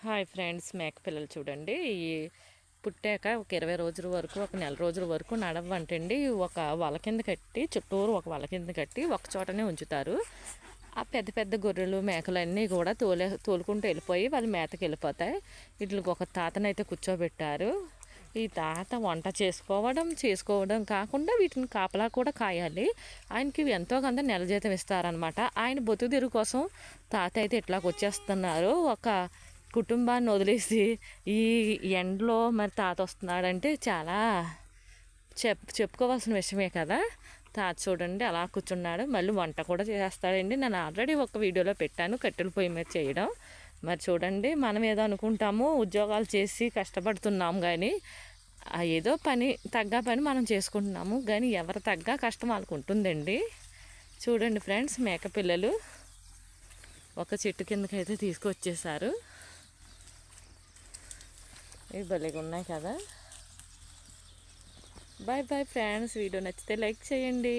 Hi friends, మేక పిల్లలు చూడండి. ఈ పుట్టాక ఒక 20 రోజుల వరకు, ఒక నెల రోజుల వరకు నడవంటండి. ఒక వల కింద కట్టి, చుట్టూరు ఒక వల కింద కట్టి ఒక చోటనే ఉంచుతారు. ఆ పెద్ద పెద్ద గొర్రెలు మేకలు అన్నీ కూడా తోలుకుంటూ వెళ్ళిపోయి వాళ్ళ మేతకి వెళ్ళిపోతాయి. వీటికి ఒక తాతనైతే కూర్చోబెట్టారు. ఈ తాత వంట చేసుకోవడం కాకుండా వీటిని కాపలా కూడా కాయాలి. ఆయనకి ఎంతో కొంత నెల జీతం ఇస్తారనమాట. ఆయన బతుకు తెరువు కోసం తాత అయితే ఇట్లాగ వచ్చేస్తున్నారు. ఒక కుటుంబాన్ని వదిలేసి ఈ ఎండలో మరి తాత వస్తున్నాడంటే చాలా చెప్పుకోవాల్సిన విషయమే కదా. తాత చూడండి అలా కూర్చున్నాడు. మళ్ళీ వంట కూడా చేస్తాడండి. నేను ఆల్రెడీ ఒక వీడియోలో పెట్టాను కట్టెల పొయ్యి మీద చేయడం. మరి చూడండి, మనం ఏదో అనుకుంటాము ఉద్యోగాలు చేసి కష్టపడుతున్నాము, కానీ ఏదో తగ్గ పని మనం చేసుకుంటున్నాము, కానీ ఎవరు తగ్గ కష్టం వాళ్ళకు ఉంటుందండి. చూడండి ఫ్రెండ్స్, మేక పిల్లలు ఒక చెట్టు కిందకైతే తీసుకొచ్చేసారు. ఇవి భలేగా ఉన్నాయి కదా. బాయ్ బాయ్ ఫ్రెండ్స్, వీడియో నచ్చితే లైక్ చేయండి.